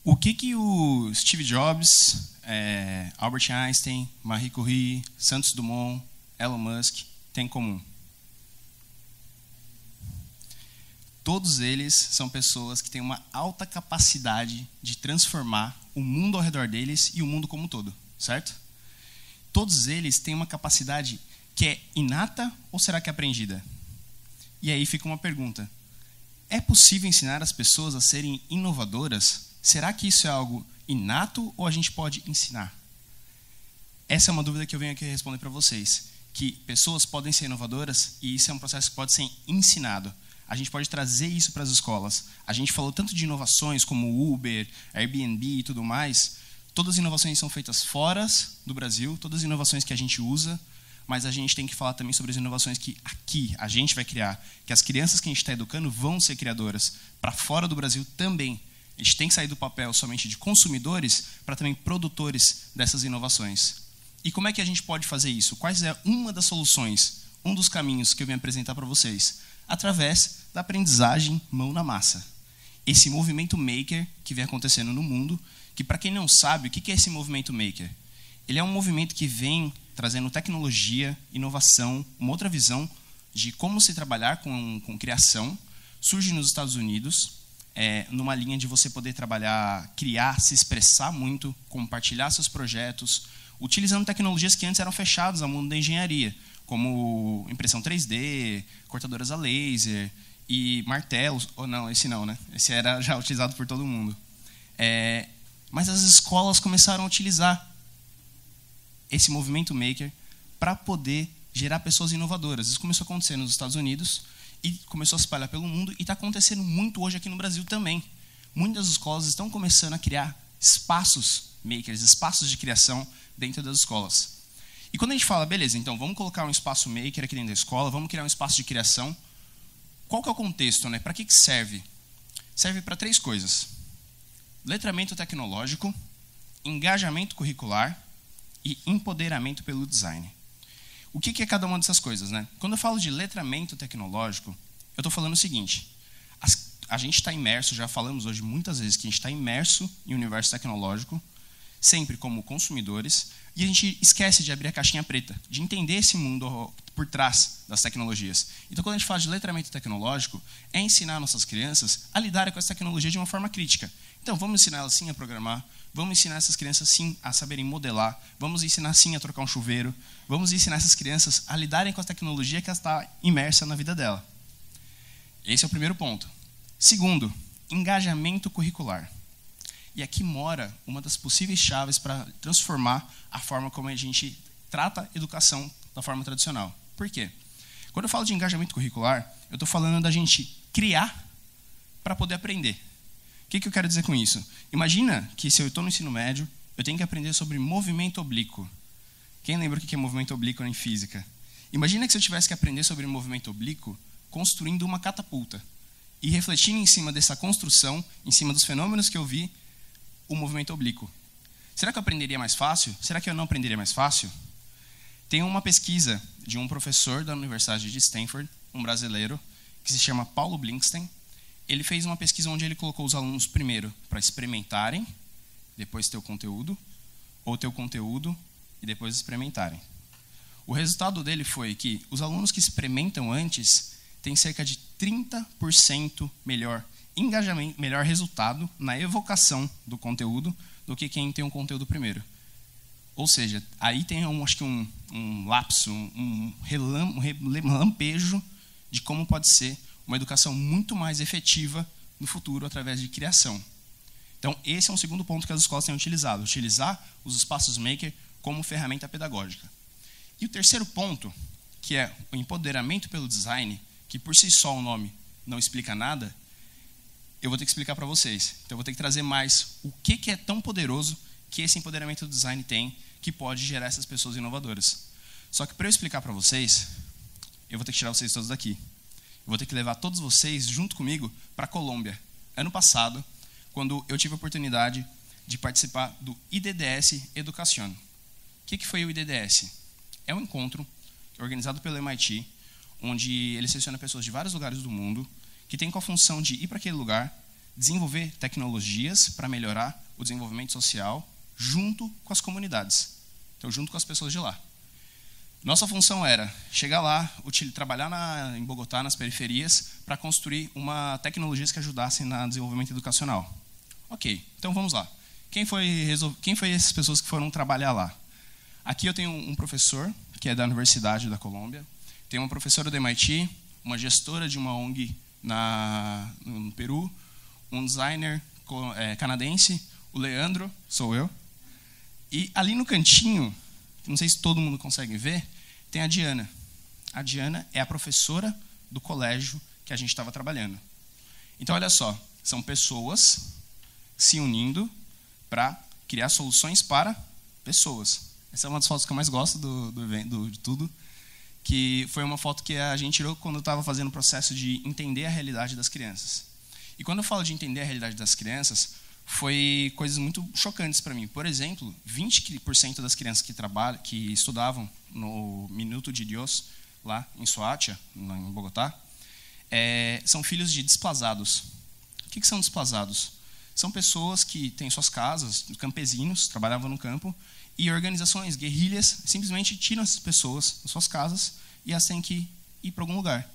O que o Steve Jobs, Albert Einstein, Marie Curie, Santos Dumont, Elon Musk têm em comum? Todos eles são pessoas que têm uma alta capacidade de transformar o mundo ao redor deles e o mundo como um todo, certo? Todos eles têm uma capacidade que é inata ou será que é aprendida? E aí fica uma pergunta. É possível ensinar as pessoas a serem inovadoras? Será que isso é algo inato ou a gente pode ensinar? Essa é uma dúvida que eu venho aqui responder para vocês. Que pessoas podem ser inovadoras e isso é um processo que pode ser ensinado. A gente pode trazer isso para as escolas. A gente falou tanto de inovações como Uber, Airbnb e tudo mais. Todas as inovações são feitas fora do Brasil, todas as inovações que a gente usa, mas a gente tem que falar também sobre as inovações que aqui a gente vai criar, que as crianças que a gente está educando vão ser criadoras. Para fora do Brasil também. A gente tem que sair do papel somente de consumidores para também produtores dessas inovações. E como é que a gente pode fazer isso? Quais é uma das soluções, um dos caminhos que eu venho apresentar para vocês? Através da aprendizagem mão na massa. Esse movimento maker que vem acontecendo no mundo, que para quem não sabe, o que é esse movimento maker? Ele é um movimento que vem trazendo tecnologia, inovação, uma outra visão de como se trabalhar com criação. Surge nos Estados Unidos, numa linha de você poder trabalhar, criar, se expressar muito, compartilhar seus projetos, utilizando tecnologias que antes eram fechadas ao mundo da engenharia, como impressão 3D, cortadoras a laser e martelos. Ou não, esse não, né? Esse era já utilizado por todo mundo. Mas as escolas começaram a utilizar esse movimento maker para poder gerar pessoas inovadoras. Isso começou a acontecer nos Estados Unidos e começou a se espalhar pelo mundo e está acontecendo muito hoje aqui no Brasil também. Muitas escolas estão começando a criar espaços makers, espaços de criação dentro das escolas. E quando a gente fala, beleza, então vamos colocar um espaço maker aqui dentro da escola, vamos criar um espaço de criação, qual que é o contexto, né? Para que serve? Serve para 3 coisas. Letramento tecnológico, engajamento curricular e empoderamento pelo design. O que é cada uma dessas coisas, né? Quando eu falo de letramento tecnológico, eu estou falando o seguinte, a gente está imerso, já falamos hoje muitas vezes que a gente está imerso em um universo tecnológico, sempre como consumidores, e a gente esquece de abrir a caixinha preta, de entender esse mundo por trás das tecnologias. Então, quando a gente fala de letramento tecnológico, é ensinar nossas crianças a lidarem com essa tecnologia de uma forma crítica. Então, vamos ensinar elas sim a programar, vamos ensinar essas crianças sim a saberem modelar, vamos ensinar sim a trocar um chuveiro, vamos ensinar essas crianças a lidarem com a tecnologia que está imersa na vida dela. Esse é o primeiro ponto. Segundo, engajamento curricular. E aqui mora uma das possíveis chaves para transformar a forma como a gente trata a educação da forma tradicional. Por quê? Quando eu falo de engajamento curricular, eu estou falando da gente criar para poder aprender. O que eu quero dizer com isso? Imagina que se eu estou no ensino médio, eu tenho que aprender sobre movimento oblíquo. Quem lembra o que é movimento oblíquo em física? Imagina que se eu tivesse que aprender sobre movimento oblíquo construindo uma catapulta e refletindo em cima dessa construção, em cima dos fenômenos que eu vi, o movimento oblíquo. Será que eu aprenderia mais fácil? Será que eu não aprenderia mais fácil? Tem uma pesquisa de um professor da Universidade de Stanford, um brasileiro, que se chama Paulo Blinkenstein. Ele fez uma pesquisa onde ele colocou os alunos primeiro para experimentarem, depois ter o conteúdo, ou ter o conteúdo e depois experimentarem. O resultado dele foi que os alunos que experimentam antes têm cerca de 30% melhor engajamento, melhor resultado na evocação do conteúdo do que quem tem o conteúdo primeiro. Ou seja, aí tem acho que um lapso, um relampejo de como pode ser uma educação muito mais efetiva no futuro através de criação. Então, esse é um segundo ponto que as escolas têm utilizado, utilizar os espaços maker como ferramenta pedagógica. E o terceiro ponto, que é o empoderamento pelo design, que por si só o nome não explica nada, eu vou ter que explicar para vocês. Então, eu vou ter que trazer mais o que é tão poderoso que esse empoderamento do design tem, que pode gerar essas pessoas inovadoras. Só que para eu explicar para vocês, eu vou ter que tirar vocês todos daqui. Eu vou ter que levar todos vocês junto comigo para a Colômbia. Ano passado, quando eu tive a oportunidade de participar do IDDS Educación. O que foi o IDDS? É um encontro organizado pelo MIT, onde ele seleciona pessoas de vários lugares do mundo, que tem com a função de ir para aquele lugar, desenvolver tecnologias para melhorar o desenvolvimento social junto com as comunidades, então junto com as pessoas de lá. Nossa função era chegar lá, trabalhar em Bogotá, nas periferias, para construir uma tecnologias que ajudassem no desenvolvimento educacional. Ok, então vamos lá. Quem foi essas pessoas que foram trabalhar lá? Aqui eu tenho um professor, que é da Universidade da Colômbia, tem uma professora do MIT, uma gestora de uma ONG no Peru, um designer canadense, o Leandro, sou eu, e ali no cantinho, não sei se todo mundo consegue ver, tem a Diana. A Diana é a professora do colégio que a gente estava trabalhando. Então, olha só, são pessoas se unindo para criar soluções para pessoas. Essa é uma das fotos que eu mais gosto do evento, de tudo, que foi uma foto que a gente tirou quando eu estava fazendo o processo de entender a realidade das crianças. E quando eu falo de entender a realidade das crianças, foi coisas muito chocantes para mim. Por exemplo, 20% das crianças que estudavam no Minuto de Dios, lá em Soacha, em Bogotá, são filhos de desplazados. O que são desplazados? São pessoas que têm suas casas, campesinos, trabalhavam no campo, e organizações, guerrilhas, simplesmente tiram essas pessoas das suas casas e elas têm que ir para algum lugar.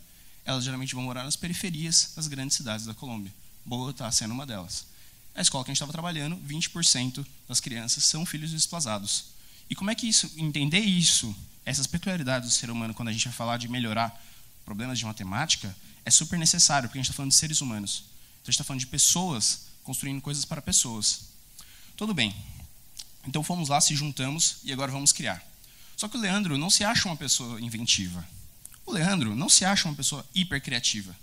Elas geralmente vão morar nas periferias das grandes cidades da Colômbia. Bogotá sendo uma delas. A escola que a gente estava trabalhando, 20% das crianças são filhos de desplazados. E como é que entender isso, essas peculiaridades do ser humano, quando a gente vai falar de melhorar problemas de matemática, é super necessário, porque a gente está falando de seres humanos. Então a gente está falando de pessoas construindo coisas para pessoas. Tudo bem. Então fomos lá, se juntamos e agora vamos criar. Só que o Leandro não se acha uma pessoa inventiva. O Leandro não se acha uma pessoa hipercriativa.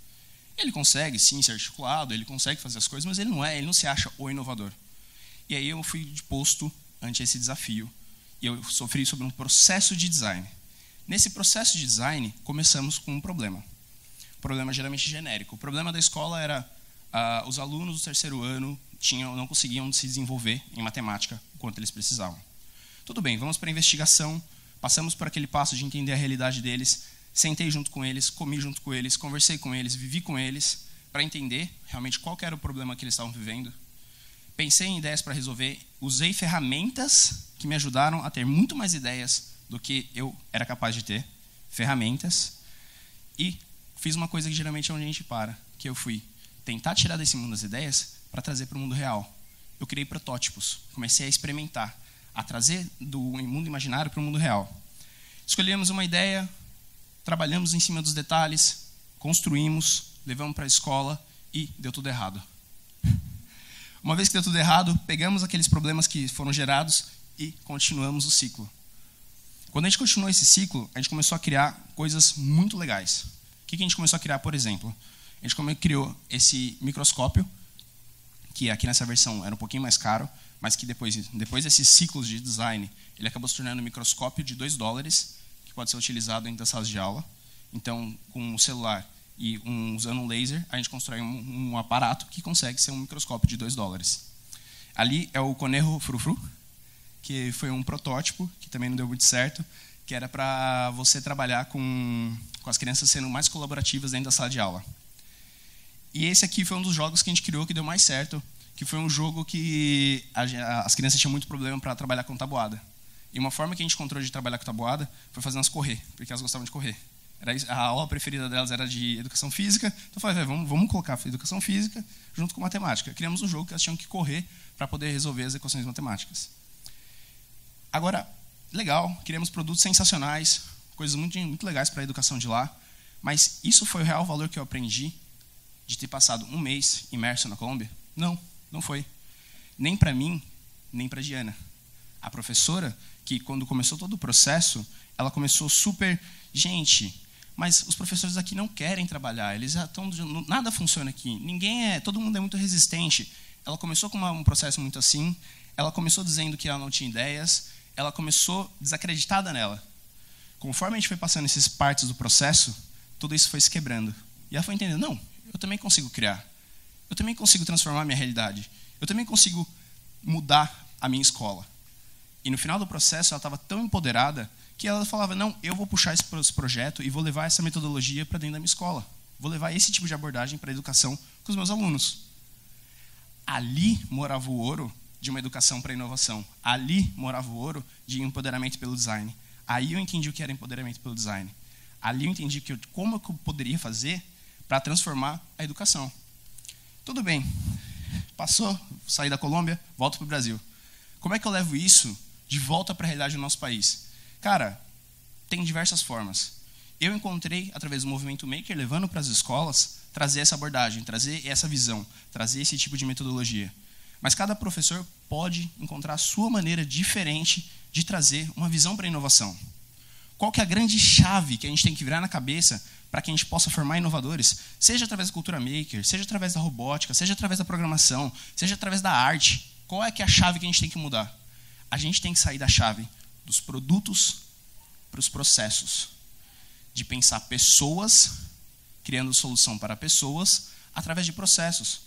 Ele consegue, sim, ser articulado, ele consegue fazer as coisas, mas ele não se acha o inovador. E aí eu fui posto ante esse desafio e eu sofri sobre um processo de design. Nesse processo de design, começamos com um problema. Um problema geralmente genérico. O problema da escola era os alunos do terceiro ano não conseguiam se desenvolver em matemática o quanto eles precisavam. Tudo bem, vamos para a investigação, passamos por aquele passo de entender a realidade deles, sentei junto com eles, comi junto com eles, conversei com eles, vivi com eles, para entender realmente qual era o problema que eles estavam vivendo. Pensei em ideias para resolver, usei ferramentas que me ajudaram a ter muito mais ideias do que eu era capaz de ter, ferramentas, e fiz uma coisa que geralmente é onde a gente para, que eu fui tentar tirar desse mundo as ideias para trazer para o mundo real. Eu criei protótipos, comecei a experimentar, a trazer do mundo imaginário para o mundo real. Escolhemos uma ideia, trabalhamos em cima dos detalhes, construímos, levamos para a escola e deu tudo errado. Uma vez que deu tudo errado, pegamos aqueles problemas que foram gerados e continuamos o ciclo. Quando a gente continuou esse ciclo, a gente começou a criar coisas muito legais. O que a gente começou a criar, por exemplo? A gente criou esse microscópio, que aqui nessa versão era um pouquinho mais caro, mas que depois desses ciclos de design, ele acabou se tornando um microscópio de $2, que pode ser utilizado dentro das salas de aula. Então, com um celular e usando um laser, a gente constrói um aparato que consegue ser um microscópio de $2. Ali é o Conejo Frufru, que foi um protótipo, que também não deu muito certo, que era para você trabalhar com as crianças sendo mais colaborativas dentro da sala de aula. E esse aqui foi um dos jogos que a gente criou que deu mais certo, que foi um jogo que as crianças tinham muito problema para trabalhar com tabuada. E uma forma que a gente encontrou de trabalhar com tabuada foi fazendo-as correr, porque elas gostavam de correr. A aula preferida delas era de educação física, então eu falei, vamos colocar educação física junto com matemática. Criamos um jogo que elas tinham que correr para poder resolver as equações matemáticas. Agora, legal, criamos produtos sensacionais, coisas muito legais para a educação de lá, mas isso foi o real valor que eu aprendi de ter passado um mês imerso na Colômbia? Não foi. Nem para mim, nem para a Diana. A professora, que quando começou todo o processo, ela começou super... Gente, mas os professores aqui não querem trabalhar, eles já estão... Nada funciona aqui, todo mundo é muito resistente. Ela começou com um processo muito assim, ela começou dizendo que ela não tinha ideias, ela começou desacreditada nela. Conforme a gente foi passando esses partes do processo, tudo isso foi se quebrando. E ela foi entendendo, não, eu também consigo criar. Eu também consigo transformar a minha realidade. Eu também consigo mudar a minha escola. E no final do processo, ela estava tão empoderada que ela falava, não, eu vou puxar esse projeto e vou levar essa metodologia para dentro da minha escola. Vou levar esse tipo de abordagem para a educação com os meus alunos. ali morava o ouro de uma educação para a inovação. Ali morava o ouro de empoderamento pelo design. Aí eu entendi o que era empoderamento pelo design. Ali eu entendi como eu poderia fazer para transformar a educação. Tudo bem, passou, saí da Colômbia, volto para o Brasil. Como é que eu levo isso de volta para a realidade do nosso país? Cara, tem diversas formas. Eu encontrei, através do movimento Maker, levando para as escolas, trazer essa abordagem, trazer essa visão, trazer esse tipo de metodologia. Mas cada professor pode encontrar a sua maneira diferente de trazer uma visão para a inovação. Qual que é a grande chave que a gente tem que virar na cabeça para que a gente possa formar inovadores? Seja através da cultura maker, seja através da robótica, seja através da programação, seja através da arte. Qual é que é a chave que a gente tem que mudar? A gente tem que sair da chave dos produtos para os processos. De pensar pessoas, criando solução para pessoas, através de processos.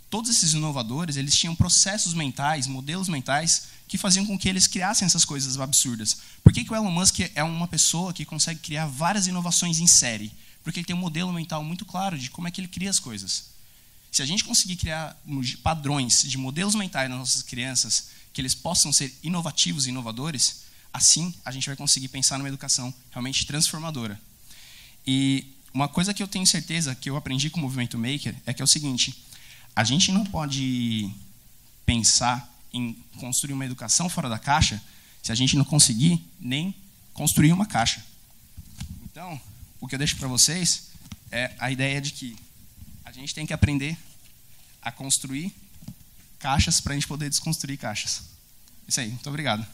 Todos esses inovadores, eles tinham processos mentais, modelos mentais, que faziam com que eles criassem essas coisas absurdas. Por que o Elon Musk é uma pessoa que consegue criar várias inovações em série? Porque ele tem um modelo mental muito claro de como é que ele cria as coisas. Se a gente conseguir criar padrões de modelos mentais nas nossas crianças, que eles possam ser inovativos e inovadores, assim a gente vai conseguir pensar numa educação realmente transformadora. E uma coisa que eu tenho certeza que eu aprendi com o movimento Maker é que é o seguinte: a gente não pode pensar em construir uma educação fora da caixa se a gente não conseguir nem construir uma caixa. Então, o que eu deixo para vocês é a ideia de que a gente tem que aprender a construir caixas para a gente poder desconstruir caixas. Isso aí, muito obrigado.